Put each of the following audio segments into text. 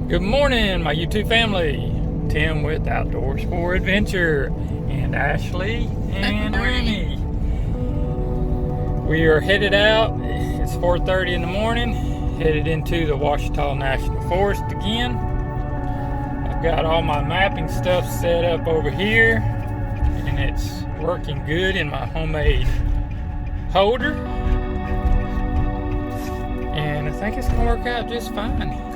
Good morning, my YouTube family. Tim with Outdoors for Adventure and Ashley and Remy. We are headed out. It's 4:30 in the morning, headed into the Ouachita National Forest again. I've got all my mapping stuff set up over here and it's working good in my homemade holder. And I think it's gonna work out just fine.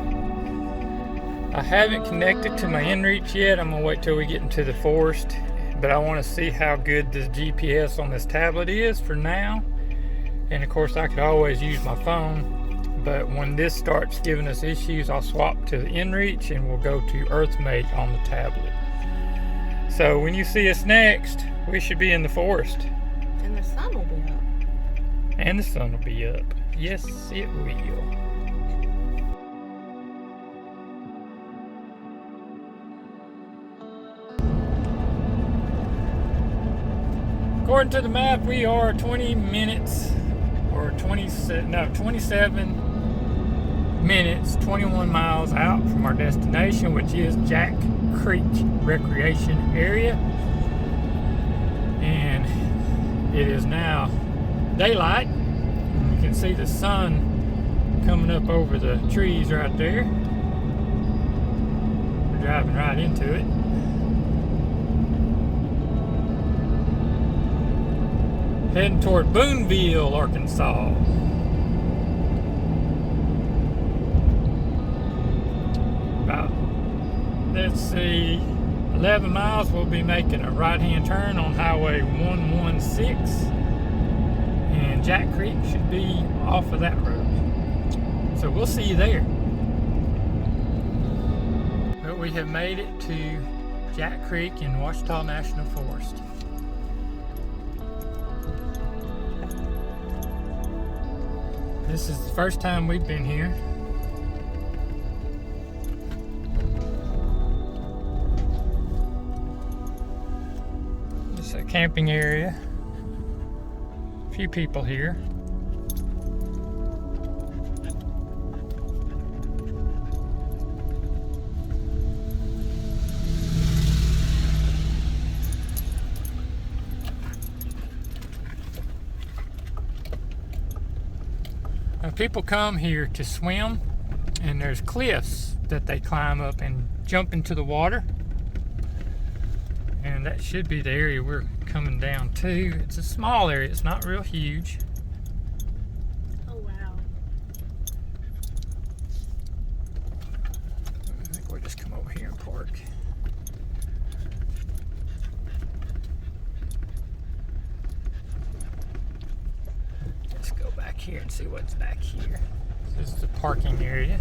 I haven't connected to my inReach yet. I'm gonna wait till we get into the forest, but I want to see how good the GPS on this tablet is for now. And of course I could always use my phone, but when this starts giving us issues, I'll swap to the inReach and we'll go to EarthMate on the tablet. So when you see us next, we should be in the forest. And the sun will be up. And the sun will be up. Yes, it will. According to the map, we are 20 minutes or 27 minutes, 21 miles out from our destination, which is Jack Creek Recreation Area. And it is now daylight. And you can see the sun coming up over the trees right there. We're driving right into it. Heading toward Boonville, Arkansas. About, let's see, 11 miles, we'll be making a right-hand turn on Highway 116. And Jack Creek should be off of that road. So we'll see you there. But we have made it to Jack Creek in Ouachita National Forest. This is the first time we've been here. It's a camping area. A few people here. Now, people come here to swim, and there's cliffs that they climb up and jump into the water. And that should be the area we're coming down to. It's a small area, it's not real huge. Oh wow. I think we'll just come over here and park. Let's go back here and see what's back here. This is the parking area.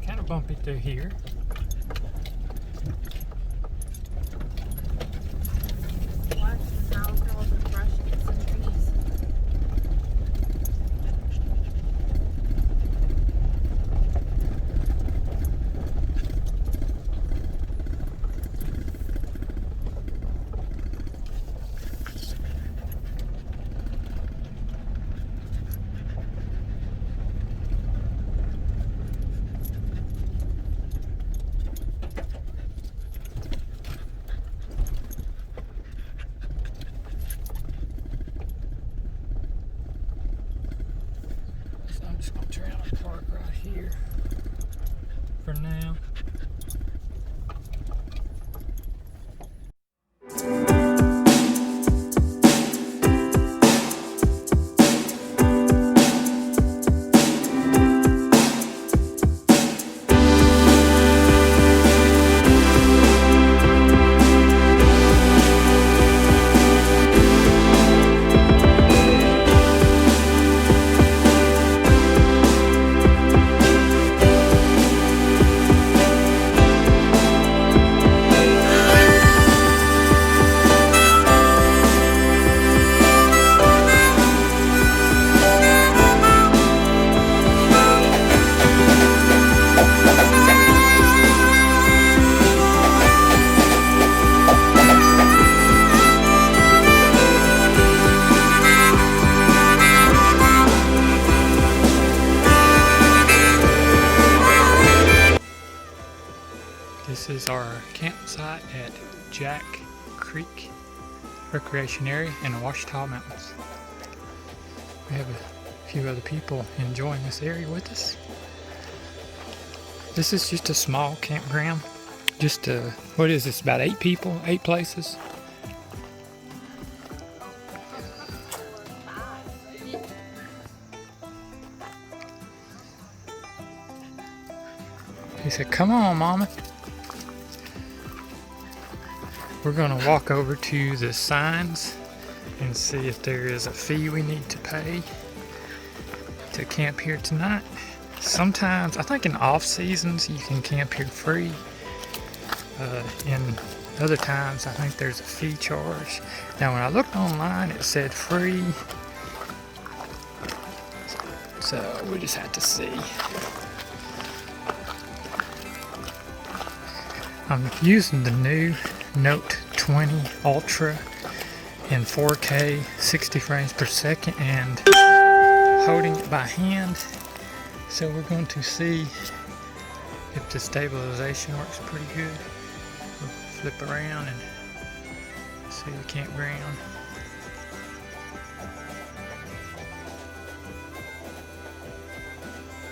Kind of bumpy through here. Watch the house, all the brush and some trees. I'm just going to turn and park right here for now. campsite at Jack Creek Recreation Area in the Ouachita Mountains. We have a few other people enjoying this area with us. This is just a small campground. Just what is this, about 8 people, 8 places? He said, "Come on, Mama." We're gonna walk over to the signs and see if there is a fee we need to pay to camp here tonight. Sometimes, I think in off seasons, you can camp here free. In other times, I think there's a fee charge. Now, when I looked online, it said free. So we just have to see. I'm using the new Note 20 Ultra in 4K 60 frames per second and holding it by hand. So we're going to see if the stabilization works pretty good. We'll flip around and see the campground.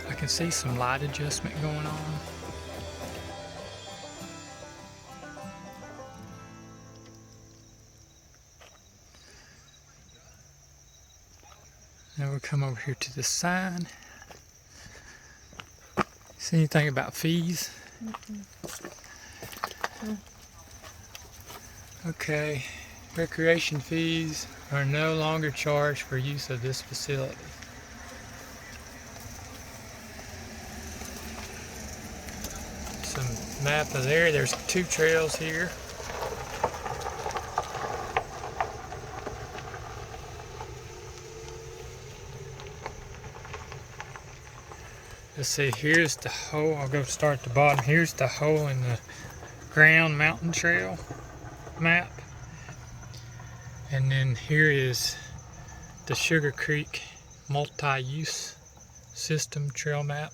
I can see some light adjustment going on. Now we'll come over here to the sign. See anything about fees? Okay, recreation fees are no longer charged for use of this facility. Some map of there. There's 2 trails here. Let's see, here's the hole. I'll go start at the bottom. Here's the hole in the ground mountain trail map. And then here is the Sugar Creek multi-use system trail map.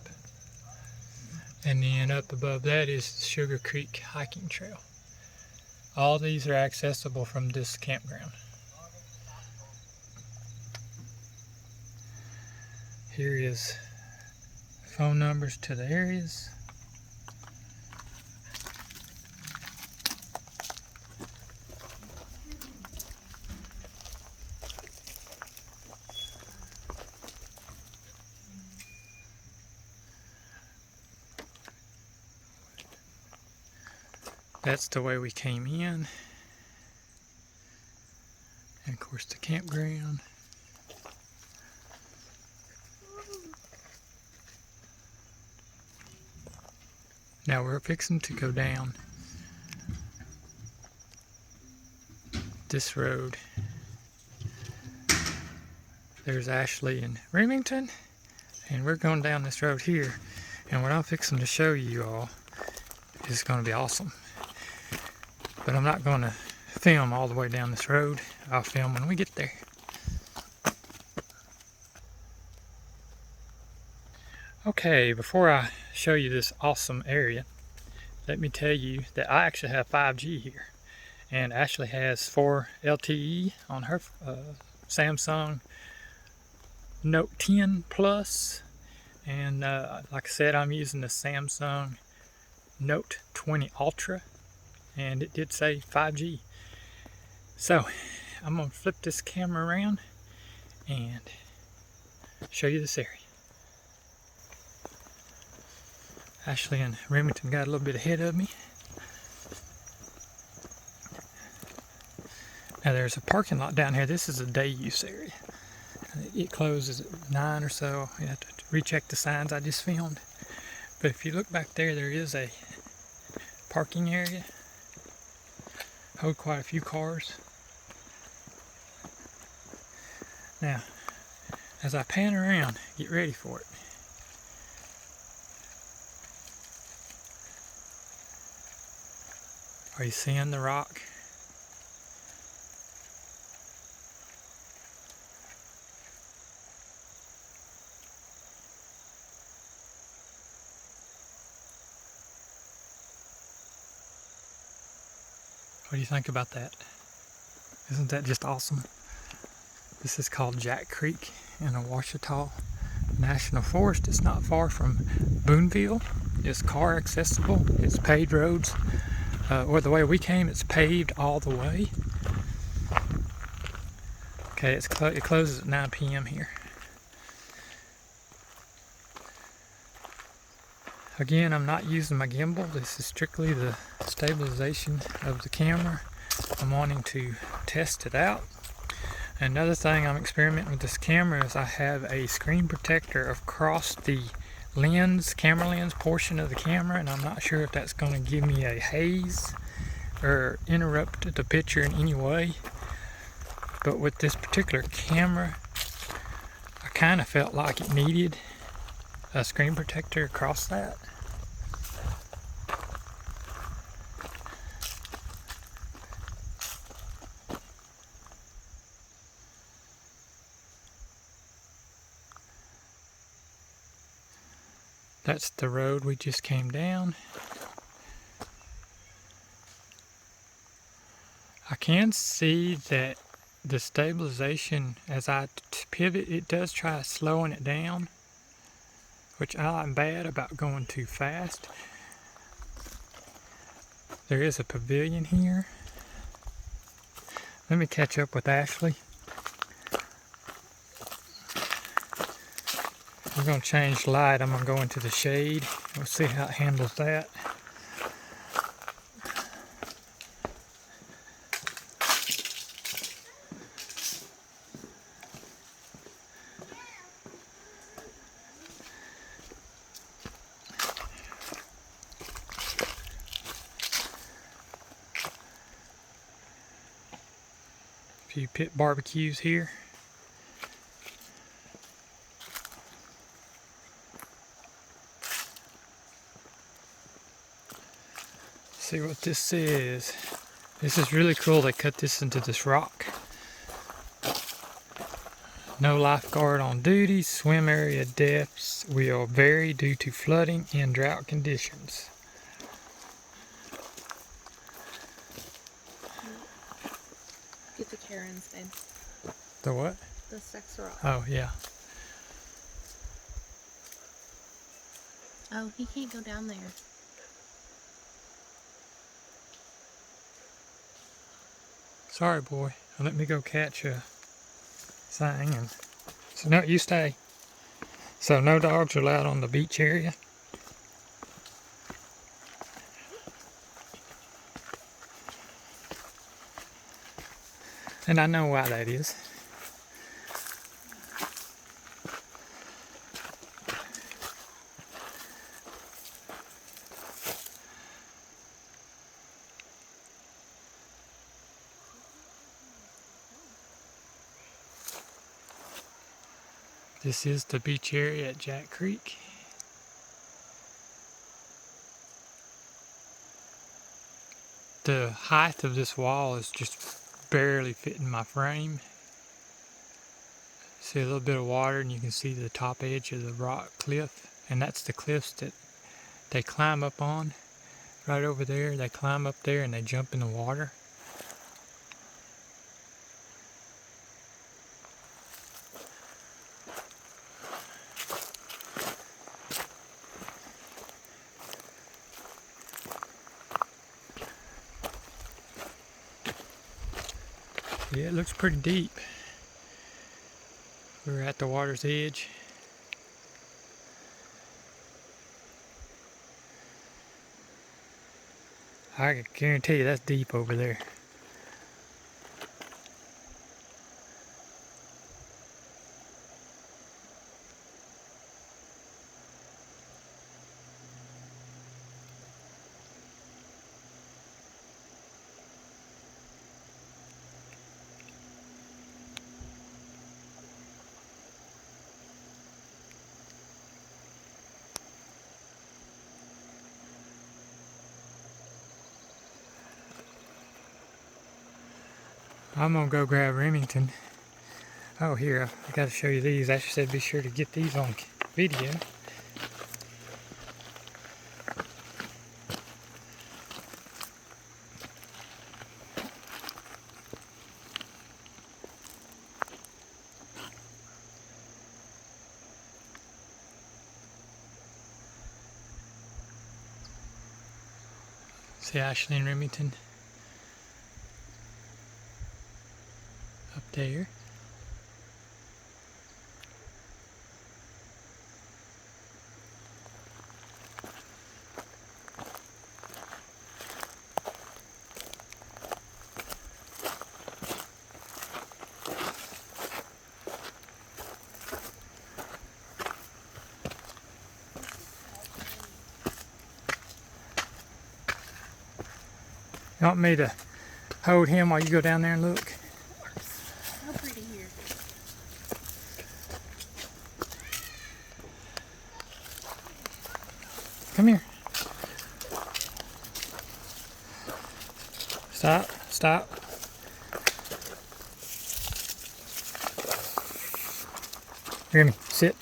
And then up above that is Sugar Creek hiking trail. All these are accessible from this campground. Here is phone numbers to the areas. That's the way we came in. And of course the campground. Now we're fixing to go down this road. There's Ashley and Remington, and we're going down this road here. And what I'm fixing to show you all is going to be awesome. But I'm not going to film all the way down this road. I'll film when we get there. Okay, before I show you this awesome area, let me tell you that I actually have 5G here. And Ashley has 4 LTE on her Samsung Note 10 Plus. And like I said, I'm using the Samsung Note 20 Ultra. And it did say 5G. So, I'm going to flip this camera around and show you this area. Ashley and Remington got a little bit ahead of me. Now there's a parking lot down here. This is a day use area. It closes at 9 or so. You have to recheck the signs I just filmed. But if you look back there, there is a parking area. Hold quite a few cars. Now, as I pan around, get ready for it. Are you seeing the rock? What do you think about that? Isn't that just awesome? This is called Jack Creek in Ouachita National Forest. It's not far from Boonville. It's car accessible. It's paved roads. Or the way we came, it's paved all the way. Okay, it closes at 9 p.m. here. Again, I'm not using my gimbal. This is strictly the stabilization of the camera. I'm wanting to test it out. Another thing I'm experimenting with this camera is I have a screen protector across the lens, camera lens portion of the camera, and I'm not sure if that's going to give me a haze or interrupt the picture in any way. But with this particular camera, I kind of felt like it needed a screen protector across that. That's the road we just came down. I can see that the stabilization, as I pivot, it does try slowing it down, which I'm bad about going too fast. There is a pavilion here. Let me catch up with Ashley. We're going to change light. I'm going to go into the shade. We'll see how it handles that. A few pit barbecues here. See what this is. This is really cool. They cut this into this rock. No lifeguard on duty. Swim area depths will vary due to flooding and drought conditions. Get the Karens, babe. The what? The sex rock. Oh, yeah. Oh, he can't go down there. Sorry, boy. Let me go catch a thing. And so, no, you stay. So, no dogs are allowed on the beach area. And I know why that is. This is the beach area at Jack Creek. The height of this wall is just barely fitting my frame. See a little bit of water and you can see the top edge of the rock cliff, and that's the cliffs that they climb up on. Right over there, they climb up there and they jump in the water. Yeah, it looks pretty deep. We're at the water's edge. I can guarantee you that's deep over there. I'm gonna go grab Remington. Oh, here, I gotta show you these. Ashley said be sure to get these on video. See Ashley and Remington up there. You want me to hold him while you go down there and look? So pretty here. Come here. Stop, stop. Remy, sit.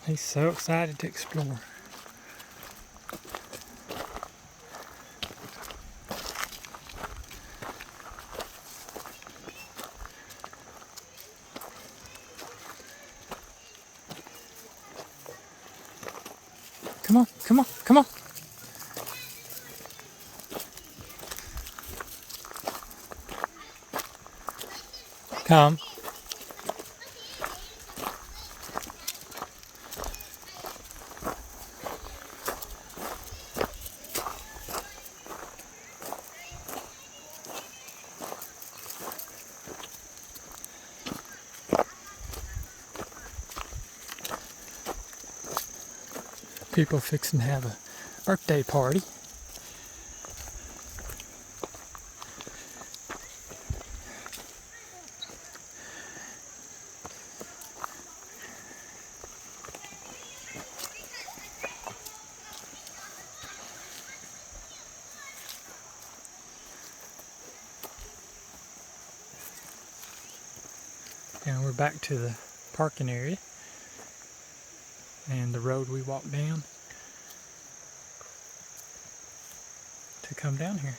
He's so excited to explore. Come on, come on, come on. Come. People fixing to have a birthday party. And we're back to the parking area and the road we walked down to come down here.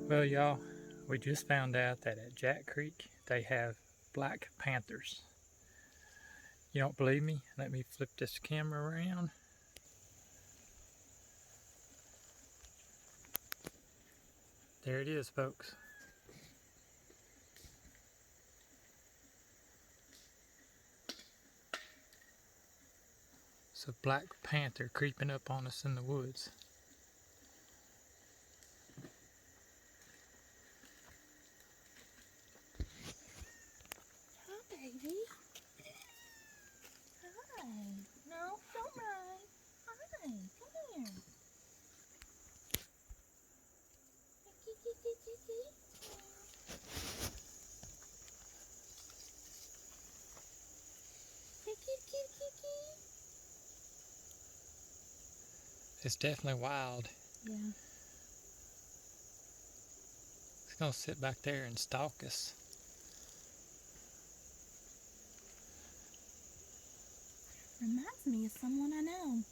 Well, y'all, we just found out that at Jack Creek they have black panthers. You don't believe me? Let me flip this camera around. There it is, folks. It's a black panther creeping up on us in the woods. Hi, baby. Hi. No, don't run. Hi. Come here. It's definitely wild. Yeah. It's gonna sit back there and stalk us. Reminds me of someone I know.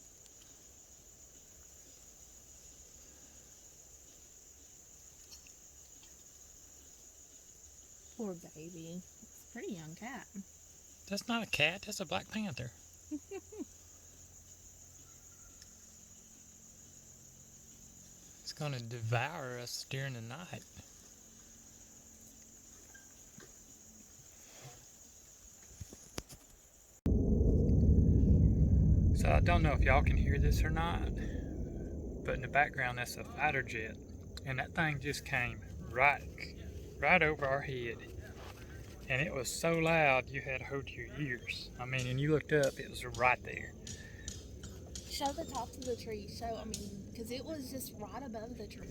Poor baby. It's a pretty young cat. That's not a cat, that's a black panther. It's gonna devour us during the night. So I don't know if y'all can hear this or not, but in the background that's a fighter jet. And that thing just came right over our head. And it was so loud you had to hold your ears. I mean, and you looked up, it was right there. Show the tops of the trees. Because it was just right above the tree.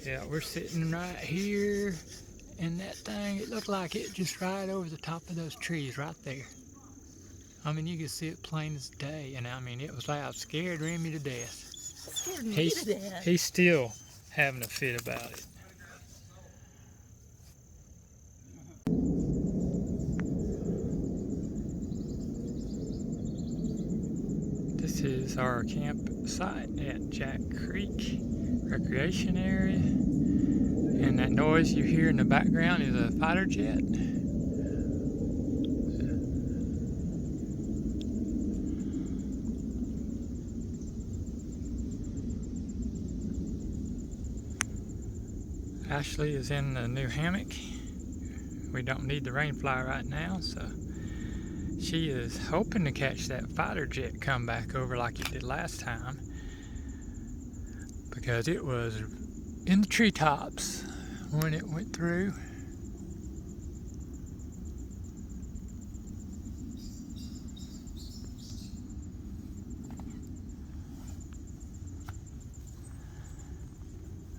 Yeah, we're sitting right here, and that thing, it looked like it just right over the top of those trees right there. I mean, you could see it plain as day, and I mean, it was loud. Scared Remy to death. Scared me to death. He's still having a fit about it. This is our campsite at Jack Creek Recreation Area. And that noise you hear in the background is a fighter jet. Ashley is in the new hammock. We don't need the rainfly right now, so she is hoping to catch that fighter jet come back over like it did last time, because it was in the treetops when it went through.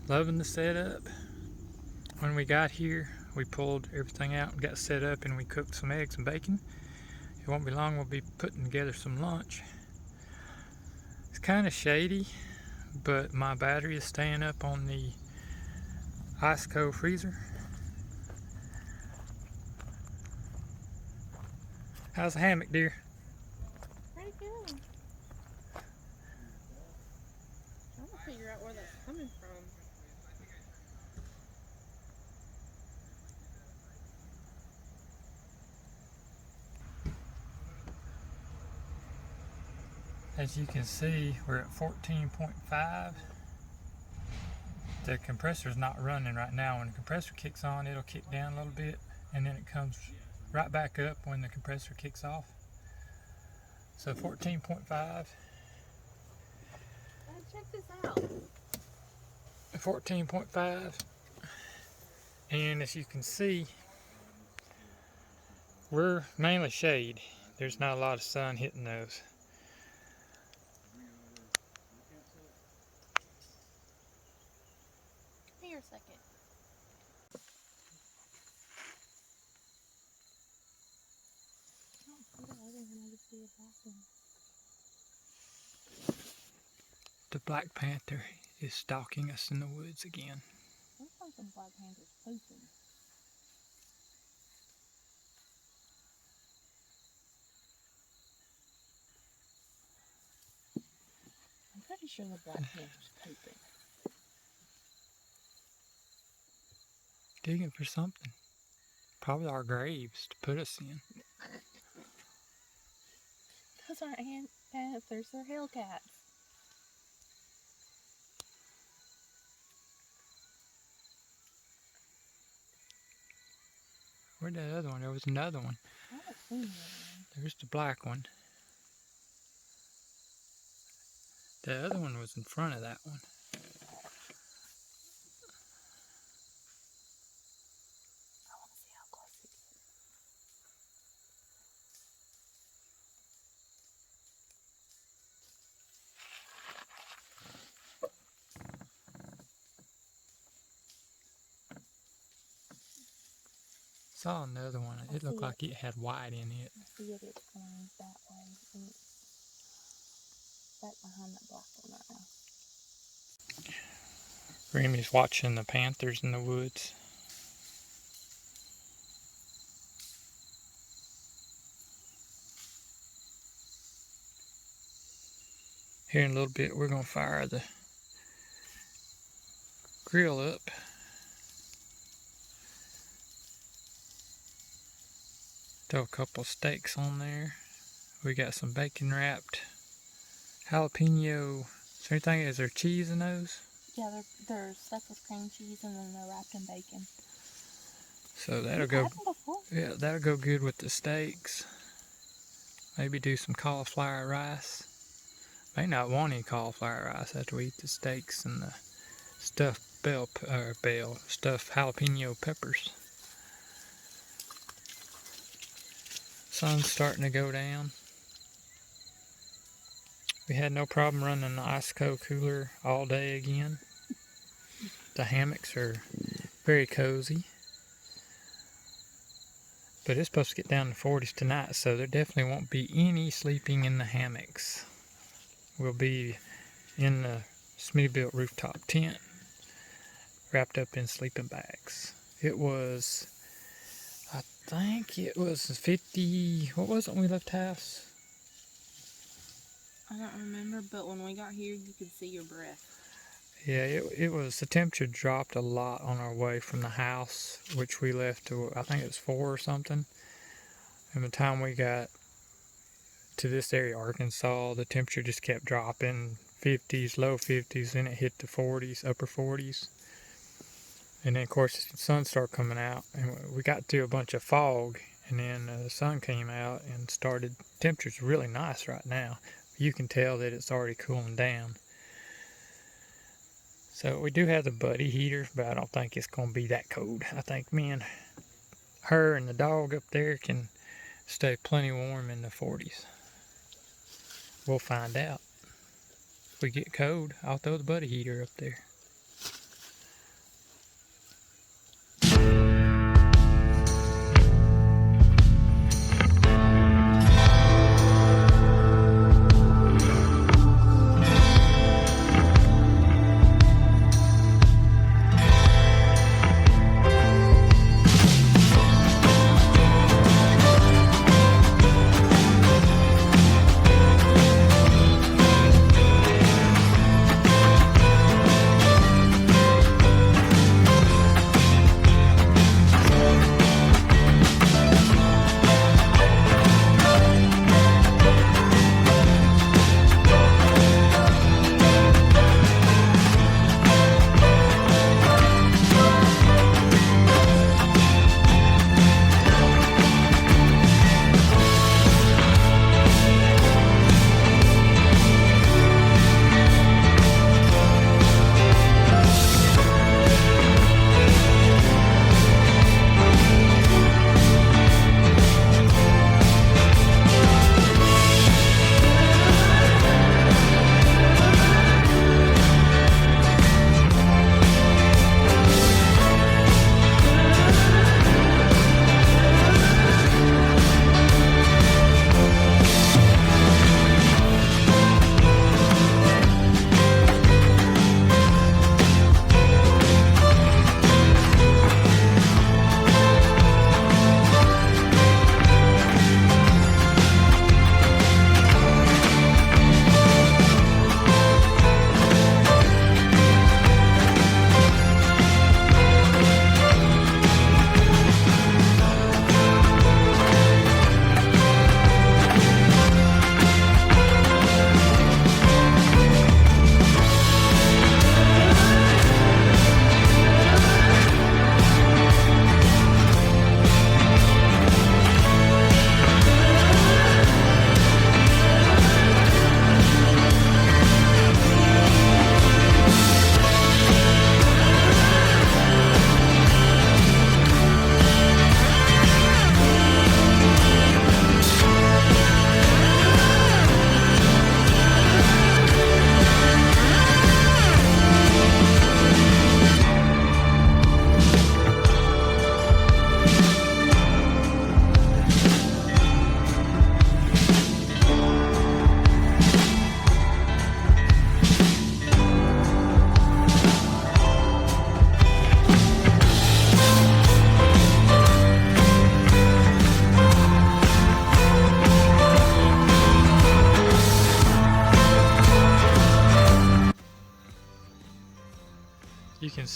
Loving the setup. When we got here, we pulled everything out and got set up, and we cooked some eggs and bacon. It won't be long, we'll be putting together some lunch. It's kind of shady, but my battery is staying up on the ice cold freezer. How's the hammock, dear? Pretty good. Trying to figure out where that's coming from. As you can see, we're at 14.5. The compressor's not running right now. When the compressor kicks on, it'll kick down a little bit, and then it comes right back up when the compressor kicks off. So 14.5. Check this out. 14.5. And as you can see, we're mainly shade. There's not a lot of sun hitting those. Come here a second. The Black Panther is stalking us in the woods again. Looks like the Black Panther's pooping. I'm pretty sure the Black Panther's pooping. Digging for something. Probably our graves to put us in. aren't panthers, they're hellcats. Where'd that other one? There was another one. I haven't seen the other one. There's the black one. The other one was in front of that one. I want to see how close it is. Saw another one. It looked like it had white in it. I see it. It's going that way. And it's back behind that black one right now. Remy's watching the panthers in the woods. Here in a little bit, we're going to fire the grill up. Throw a couple steaks on there. We got some bacon wrapped jalapeno. Is there anything? Is there cheese in those? Yeah, they're stuffed with cream cheese and then they're wrapped in bacon. So that'll You've had them before? Yeah, that'll go good with the steaks. Maybe do some cauliflower rice. May not want any cauliflower rice after we eat the steaks and the stuffed stuffed jalapeno peppers. Sun's starting to go down. We had no problem running the ice cold cooler all day again. The hammocks are very cozy. But it's supposed to get down to 40s tonight, so there definitely won't be any sleeping in the hammocks. We'll be in the CCC-built rooftop tent, wrapped up in sleeping bags. It was, I think it was 50, what was it when we left house? I don't remember, but when we got here, you could see your breath. Yeah, it was, the temperature dropped a lot on our way from the house, which we left to, I think it was 4 or something. And by the time we got to this area, Arkansas, the temperature just kept dropping, 50s, low 50s, then it hit the 40s, upper 40s. And then, of course, the sun started coming out, and we got through a bunch of fog, and then the sun came out and started, temperature's really nice right now. You can tell that it's already cooling down. So we do have the buddy heater, but I don't think it's going to be that cold. I think her and the dog up there can stay plenty warm in the 40s. We'll find out. If we get cold, I'll throw the buddy heater up there.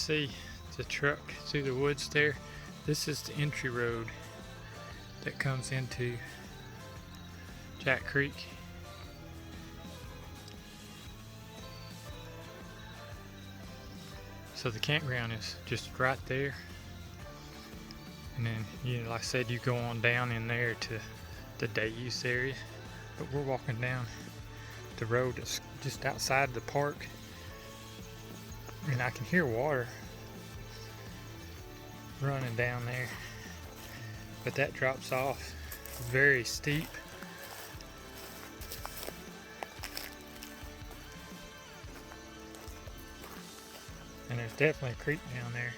see the truck through the woods there. This is the entry road that comes into Jack Creek. So the campground is just right there. And then, you know, like I said, you go on down in there to the day use area. But we're walking down the road that's just outside the park. And I can hear water running down there. But that drops off very steep. And there's definitely a creek down there.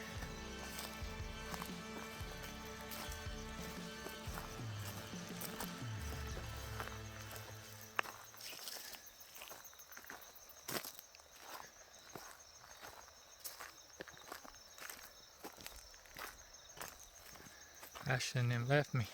I shouldn't have left me.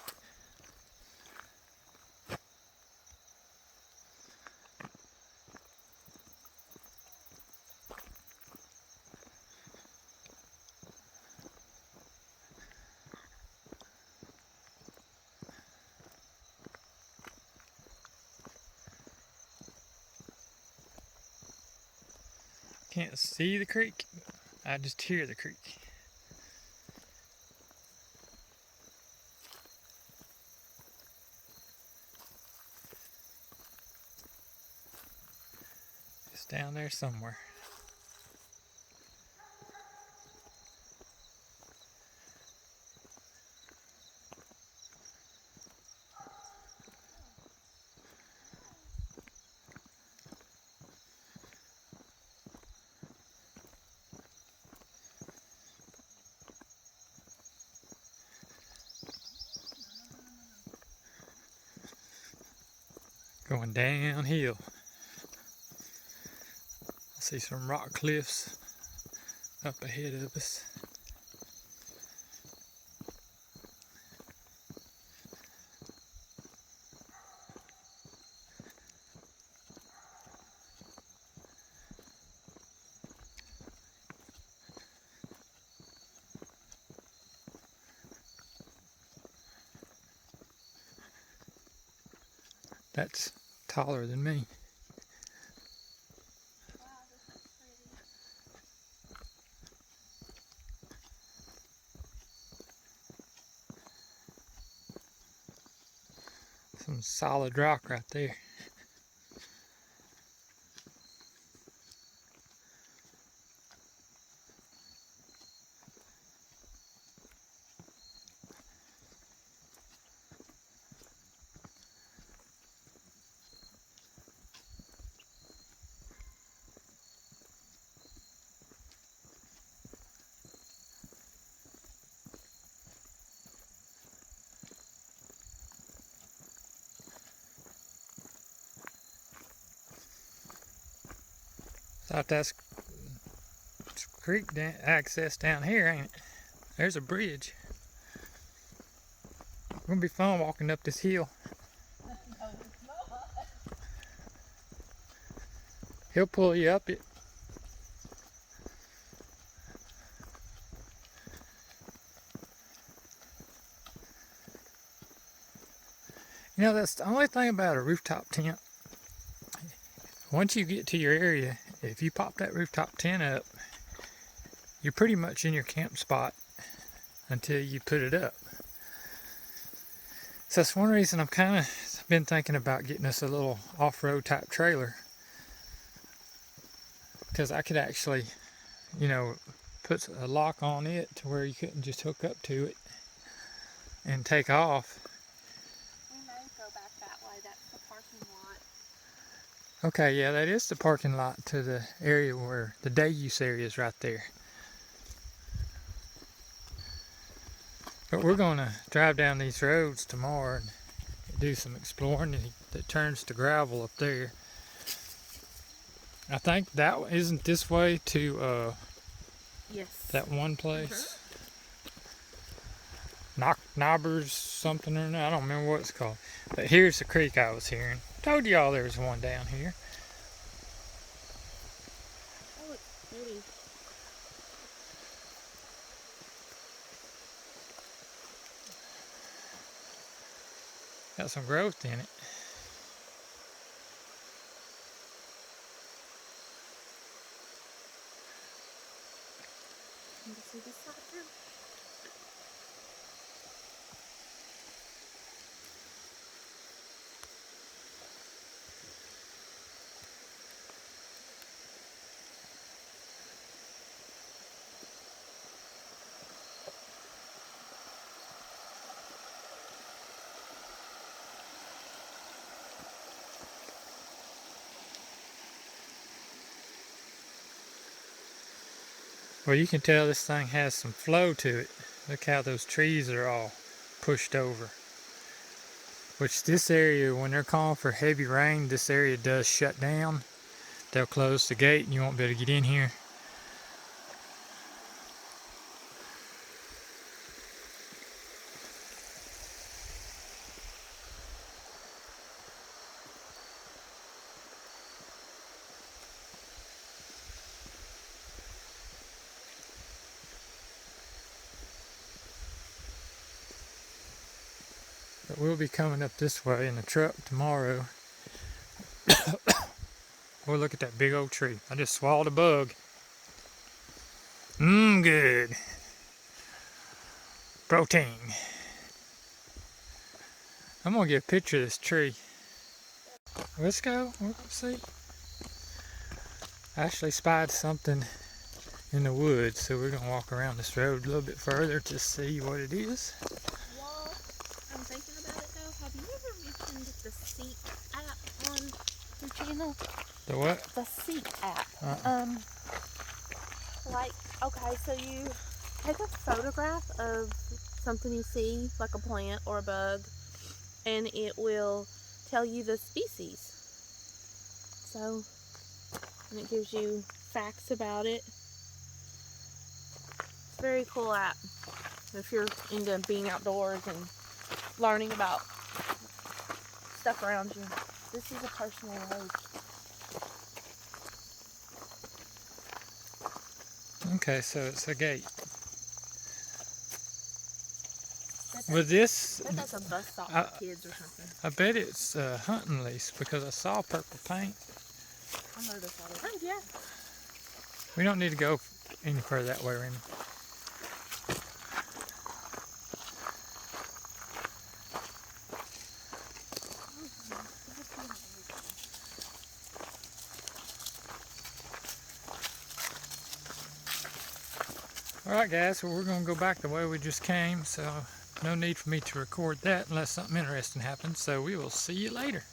Can't see the creek, I just hear the creek. It's down there somewhere. Going downhill. I see some rock cliffs up ahead of us. That's taller than me. Wow, this looks pretty. Some solid rock right there. Thought that's creek access down here, ain't it? There's a bridge. It's gonna be fun walking up this hill. No, it's not. He'll pull you up it. You know, that's the only thing about a rooftop tent. Once you get to your area, if you pop that rooftop tent up, you're pretty much in your camp spot until you put it up. So that's one reason I'm kind of been thinking about getting us a little off-road type trailer, because I could actually, you know, put a lock on it to where you couldn't just hook up to it and take off. We may go back that way. That's the parking lot. Okay, yeah, that is the parking lot to the area where the day use area is right there. But we're gonna drive down these roads tomorrow and do some exploring that turns to gravel up there. I think that isn't this way to Yes. that one place. Knoppers something or another. I don't remember what it's called. But here's the creek I was hearing. Told y'all there was one down here. That looks pretty. Got some growth in it. Can you see this side too? Well, you can tell this thing has some flow to it. Look how those trees are all pushed over. Which this area, when they're calling for heavy rain, this area does shut down. They'll close the gate and you won't be able to get in here. But we'll be coming up this way in the truck tomorrow. We'll look at that big old tree. I just swallowed a bug. Good. Protein. I'm gonna get a picture of this tree. Let's go. We'll see. I actually spied something in the woods, so we're gonna walk around this road a little bit further to see what it is. While I'm thinking about it though, have you ever mentioned the Seek app on your channel? The what? The Seek app. Like, okay, so you take a photograph of something you see, like a plant or a bug, and it will tell you the species. So, and it gives you facts about it. It's a very cool app if you're into being outdoors and learning about stuff around you. This is a personal road. Okay, so it's a gate. With this, I bet that's a bus stop for kids or something. I bet it's a hunting lease because I saw purple paint. I noticed all the time. Yeah. We don't need to go any further that way, Remy. Alright guys, well we're going to go back the way we just came, so no need for me to record that unless something interesting happens, so we will see you later.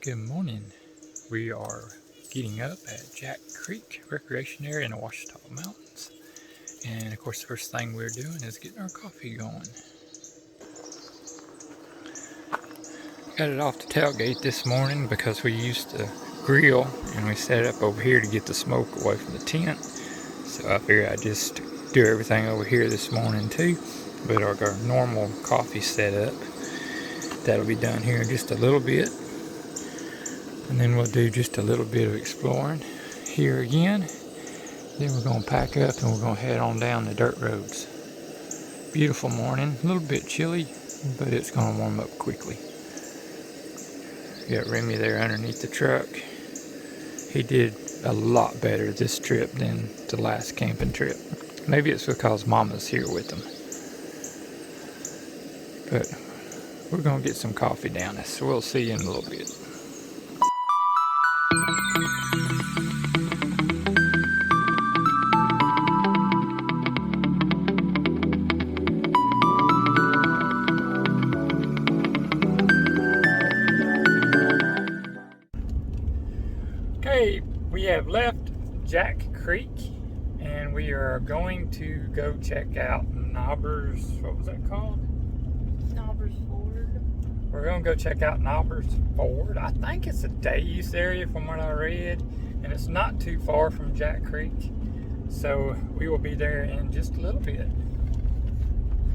Good morning. We are getting up at Jack Creek Recreation Area in the Ouachita Mountains. And of course the first thing we're doing is getting our coffee going. Got it off the tailgate this morning because we used to grill and we set it up over here to get the smoke away from the tent. So I figured I'd just do everything over here this morning too. But our normal coffee setup, that'll be done here in just a little bit. And then we'll do just a little bit of exploring here again. Then we're going to pack up and we're going to head on down the dirt roads. Beautiful morning, a little bit chilly, but it's going to warm up quickly. Got Remy there underneath the truck. He did a lot better this trip than the last camping trip. Maybe it's because Mama's here with him. But we're going to get some coffee down us, so we'll see you in a little bit. Okay, we have left Jack Creek and we are going to go check out Knoppers, what was that called? Knoppers Ford We're gonna go check out Knoppers Ford. I think it's a day use area from what I read, and it's not too far from Jack Creek. So we will be there in just a little bit.